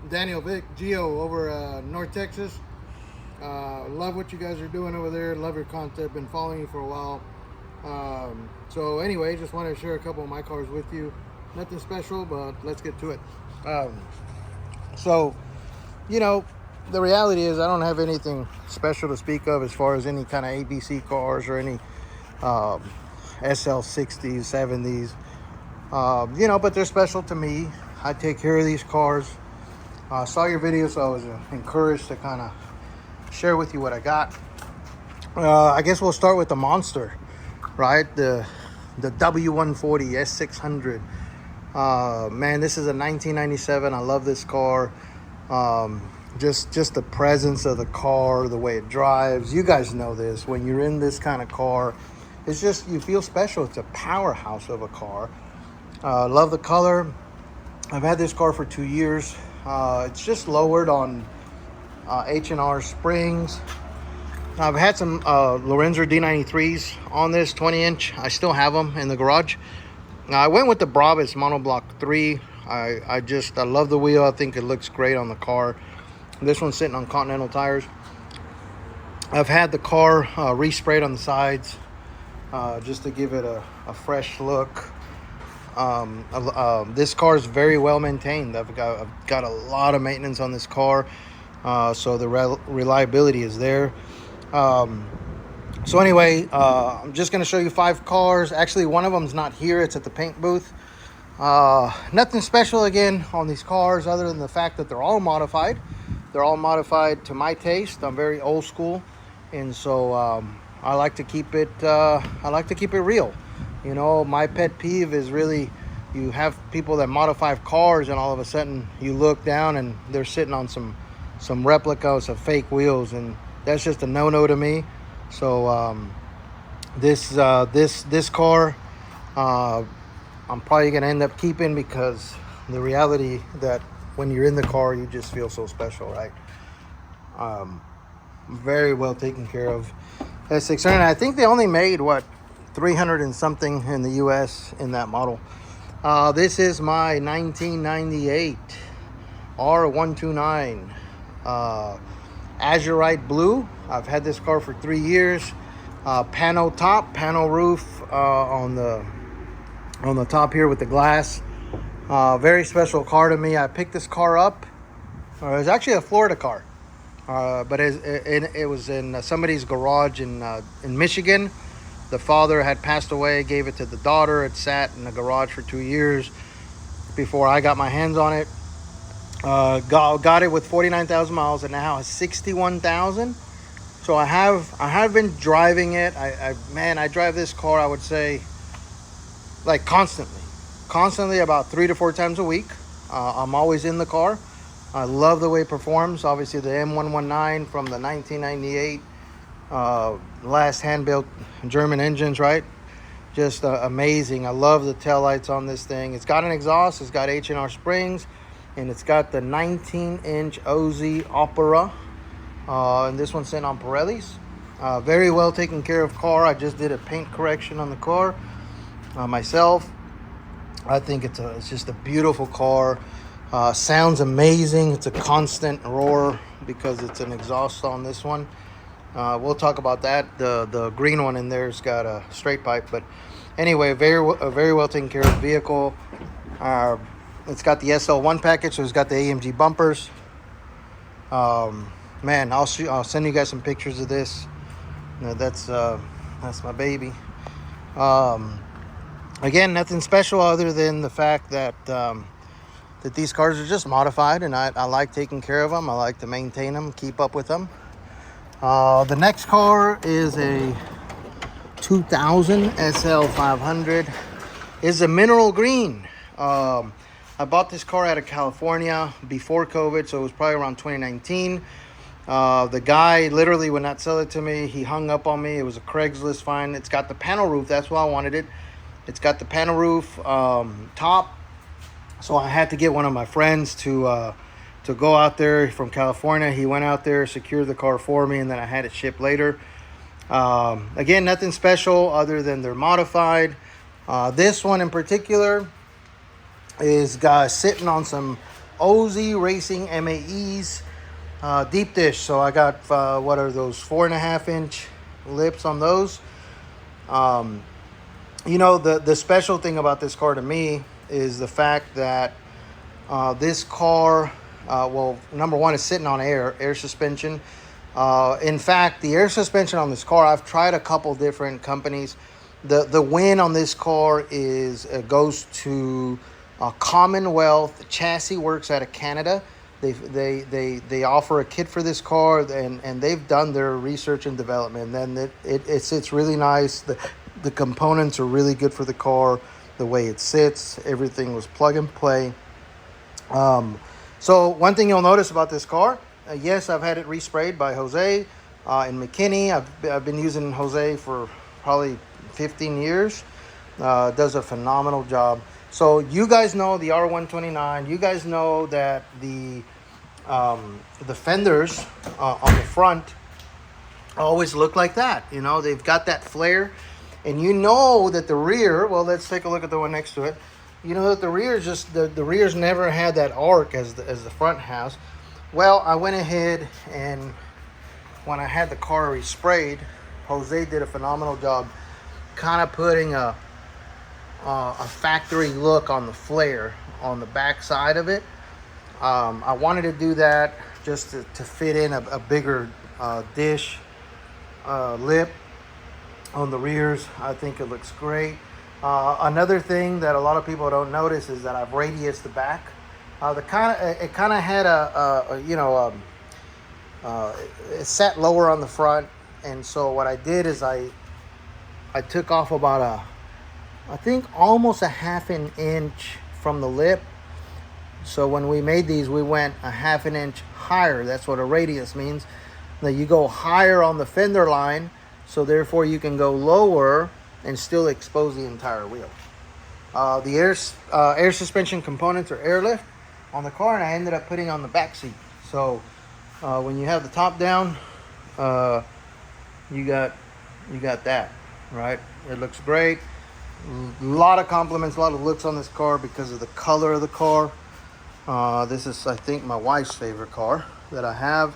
Daniel, Vic, Geo over North Texas. Love what you guys are doing over there. Love your content. Been following you for a while. So anyway, just wanted to share a couple of my cars with you. Nothing special, but let's get to it. Um, so, you know, the reality is I don't have anything special to speak of as far as any kind of ABC cars or any um, SL60s, 70s. But they're special to me. I take care of these cars. Saw your video, so I was encouraged to kind of share with you what I got. I guess we'll start with the monster, right? The W140 S600. Man, this is a 1997. I love this car. Just the presence of the car, the way it drives. You guys know this. When you're in this kind of car, it's just you feel special. It's a powerhouse of a car. Love the color. I've had this car for 2 years. It's just lowered on H&R springs. I've had some Lorenzo D93s on this 20-inch. I still have them in the garage. I went with the Brabus Monoblock 3. I love the wheel. I think it looks great on the car. This one's sitting on Continental tires. I've had the car resprayed on the sides just to give it a fresh look. This car is very well maintained. I've got a lot of maintenance on this car, so the reliability is there. So anyway, I'm just going to show you 5 cars. Actually, one of them's not here. It's at the paint booth. Nothing special again on these cars other than the fact that they're all modified. They're all modified to my taste. I'm very old school, and so I like to keep it. I like to keep it real. You know, my pet peeve is really you have people that modify cars, and all of a sudden you look down and they're sitting on some replicas of fake wheels, and that's just a no-no to me. So this car I'm probably gonna end up keeping because the reality that when you're in the car you just feel so special, right? Very well taken care of. S600. I think they only made 300 and something in the US in that model. This is my 1998 R129 Azurite Blue. I've had this car for 3 years. Pano top, pano roof on the top here with the glass. Very special car to me. I picked this car up. It was actually a Florida car, but it was in somebody's garage in Michigan. The father had passed away, gave it to the daughter. It sat in the garage for 2 years before I got my hands on it. Got it with 49,000 miles, and now has 61,000. So I have been driving it. I drive this car, I would say, like constantly about 3 to 4 times a week. I'm always in the car. I love the way it performs. Obviously the M119 from the 1998 last hand-built German engines, right? Just amazing. I love the taillights on this thing. It's got an exhaust, it's got H&R springs, and it's got the 19-inch OZ Opera. And this one's sitting on Pirellis. Very well taken care of car. I just did a paint correction on the car myself. I think it's just a beautiful car. Sounds amazing. It's a constant roar because it's an exhaust on this one. We'll talk about that. The green one in there's got a straight pipe, but anyway, very well taken care of vehicle. It's got the SL1 package, so it's got the AMG bumpers. Man, I'll send you guys some pictures of this. That's my baby. Again, nothing special other than the fact that that these cars are just modified, and I like taking care of them. I like to maintain them, keep up with them. The next car is a 2000 SL500. It's a mineral green. I bought this car out of California before COVID, so it was probably around 2019. The guy literally would not sell it to me. He hung up on me. It was a Craigslist find. It's got the panel roof. That's why I wanted it. It's got the panel roof top. So I had to get one of my friends to go out there from California. He went out there, secured the car for me, and then I had it shipped later. Again, nothing special other than they're modified. This one in particular is sitting on some OZ Racing MAEs deep dish. So I got what are those 4.5 inch lips on those. Um, the special thing about this car to me is the fact that this car, well, number one, is sitting on air suspension. In fact, the air suspension on this car, I've tried a couple different companies. The win on this car is goes to Commonwealth Chassis Works out of Canada. They offer a kit for this car, and they've done their research and development. And it sits really nice. The components are really good for the car. The way it sits, everything was plug and play. So one thing you'll notice about this car, yes, I've had it resprayed by Jose in McKinney. I've been using Jose for probably 15 years. Does a phenomenal job. So you guys know the R129. You guys know that the fenders on the front always look like that. They've got that flare. And you know that the rear, well, let's take a look at the one next to it. You know that the rear is just, the rear's never had that arc as the front has. Well, I went ahead and when I had the car resprayed, Jose did a phenomenal job kind of putting a factory look on the flare on the back side of it. I wanted to do that just to fit in a bigger dish lip on the rears. I think it looks great. Another thing that a lot of people don't notice is that I've radiused the back. It kind of had it sat lower on the front, and so what I did is I took off about I think almost a 1/2 inch from the lip. So when we made these, we went a 1/2 inch higher. That's what a radius means. That you go higher on the fender line, so therefore you can go lower and still expose the entire wheel. The air suspension components are airlift on the car, and I ended up putting on the back seat. So when you have the top down, you got that, right? It looks great. A lot of compliments, a lot of looks on this car because of the color of the car. This is, I think, my wife's favorite car that I have.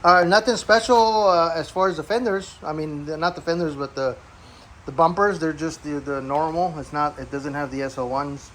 Nothing special as far as the fenders. I mean, not the fenders, but the bumpers. They're just the normal. It doesn't have the SO1s.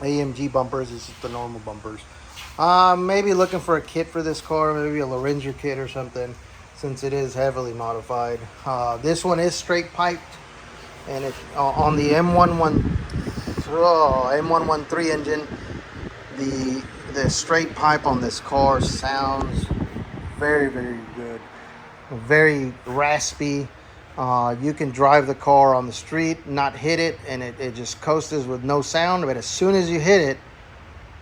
AMG bumpers. It's just the normal bumpers. Maybe looking for a kit for this car. Maybe a Lorenzo kit or something, since it is heavily modified. This one is straight piped, and it on the M113 engine. The straight pipe on this car sounds very, very good. Very raspy. You can drive the car on the street, not hit it, and it just coasts with no sound. But as soon as you hit it,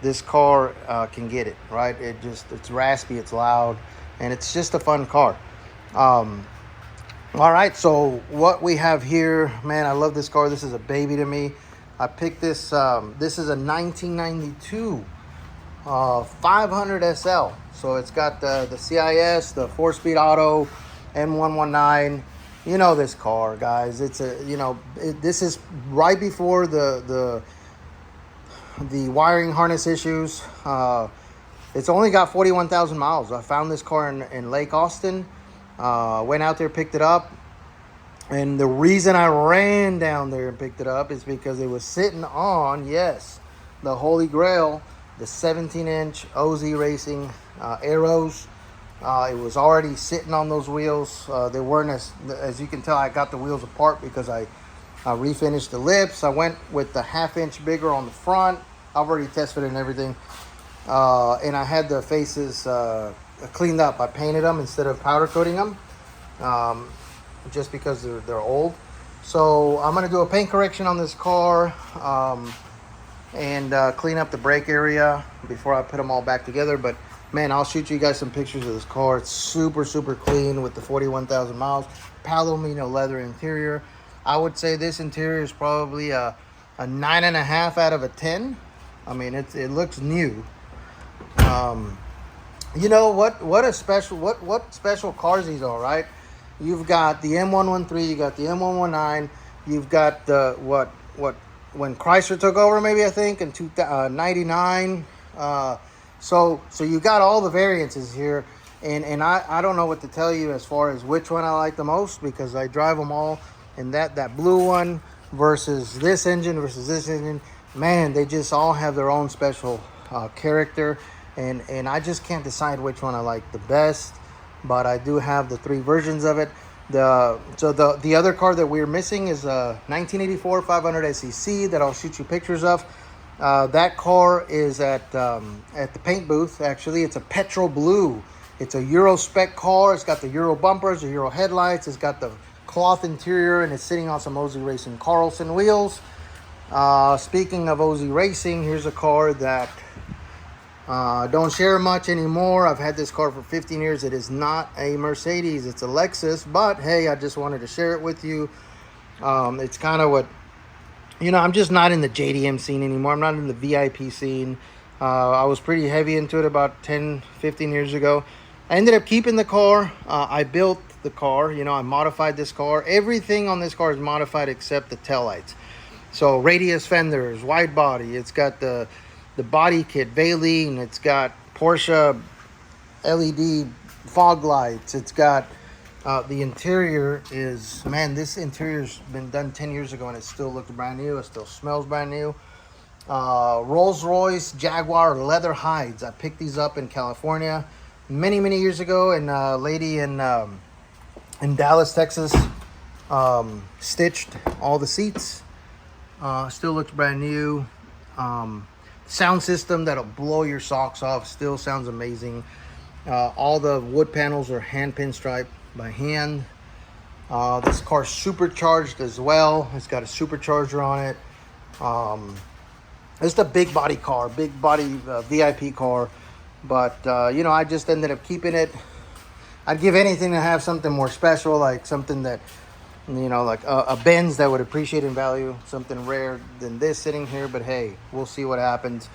this car can get it, right? It's raspy, it's loud, and it's just a fun car. All right, so what we have here, man, I love this car. This is a baby to me. I picked this. This is a 1992 500 SL. So it's got the CIS, the 4-speed auto, M119. You know this car, guys. It's this is right before the wiring harness issues. It's only got 41,000 miles. I found this car in Lake Austin. Went out there, picked it up. And the reason I ran down there and picked it up is because it was sitting on, yes, the Holy Grail, the 17-inch OZ Racing Arrows. It was already sitting on those wheels. They weren't as you can tell, I got the wheels apart because I refinished the lips. I went with the 1/2 inch bigger on the front. I've already tested it and everything. And I had the faces cleaned up. I painted them instead of powder coating them. Just because they're old. So I'm going to do a paint correction on this car and clean up the brake area before I put them all back together. But man, I'll shoot you guys some pictures of this car. It's super, super clean with the 41,000 miles. Palomino leather interior. I would say this interior is probably a 9.5 out of a 10. I mean, it looks new. You know what special cars these are, right? You've got the M113, you got the M119, you've got the when Chrysler took over, maybe I think in 99. So you got all the variances here, and I don't know what to tell you as far as which one I like the most, because I drive them all, and that blue one versus this engine versus this engine, man, they just all have their own special character, and I just can't decide which one I like the best. But I do have the 3 versions of it. The other car that we're missing is a 1984 500 SEC that I'll shoot you pictures of. That car is at the paint booth. Actually, it's a petrol blue. It's a Euro spec car. It's got the Euro bumpers, the Euro headlights. It's got the cloth interior, and it's sitting on some Ozy Racing Carlson wheels. Speaking of Ozy Racing, here's a car that don't share much anymore. I've had this car for 15 years. It is not a Mercedes, it's a Lexus, but hey, I just wanted to share it with you. It's kind of what, I'm just not in the JDM scene anymore. I'm not in the VIP scene. I was pretty heavy into it about 10, 15 years ago. I ended up keeping the car. I built the car, I modified this car. Everything on this car is modified except the taillights. So radius fenders, wide body. It's got the body kit, Valine. It's got Porsche LED fog lights. It's got the interior is, man, this interior's been done 10 years ago and it still looks brand new. It still smells brand new. Rolls-Royce Jaguar leather hides. I picked these up in California many years ago, and a lady in Dallas, Texas, stitched all the seats. Still looks brand new. Sound system that'll blow your socks off. Still sounds amazing. All the wood panels are hand pinstriped by hand. This car's supercharged as well. It's got a supercharger on it. It's a big body car, big body VIP car. But I just ended up keeping it. I'd give anything to have something more special, like something that, like a Benz that would appreciate in value, something rare than this sitting here. But hey, we'll see what happens.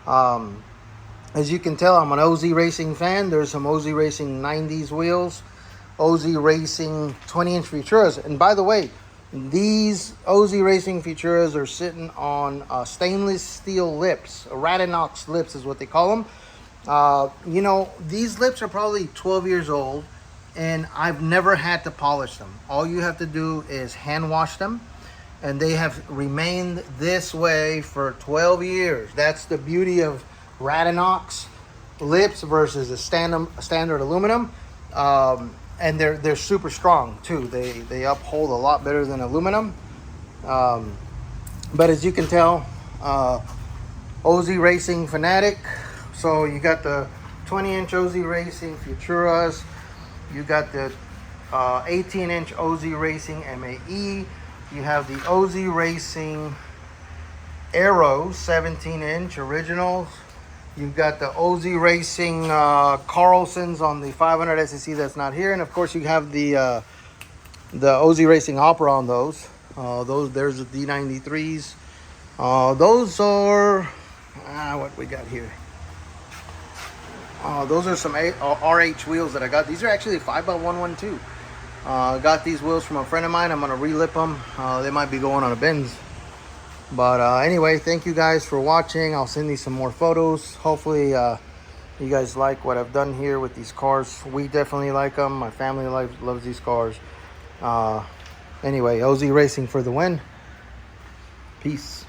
As you can tell, I'm an Ozy Racing fan. There's some Ozy Racing 90s wheels, Ozy Racing 20-inch Futuras. And by the way, these Ozy Racing Futuras are sitting on stainless steel lips. Radinox lips is what they call them. These lips are probably 12 years old, and I've never had to polish them. All you have to do is hand wash them, and they have remained this way for 12 years. That's the beauty of Radinox lips versus a standard aluminum. And they're super strong too. They uphold a lot better than aluminum. But as you can tell, Ozy Racing fanatic. So you got the 20-inch Ozy Racing Futuras. You got the 18-inch Ozy Racing MAE. You have the Ozy Racing Aero 17-inch originals. You've got the Ozy Racing Carlsons on the 500 SEC that's not here, and of course you have the Ozy Racing Opera on those. There's the D93s. Those are what we got here. Those are some RH wheels that I got. These are actually 5x112. Got these wheels from a friend of mine. I'm gonna relip them. They might be going on a Benz. But anyway, thank you guys for watching. I'll send you some more photos. Hopefully you guys like what I've done here with these cars. We definitely like them. My family loves these cars. Anyway, Ozy Racing for the win. Peace.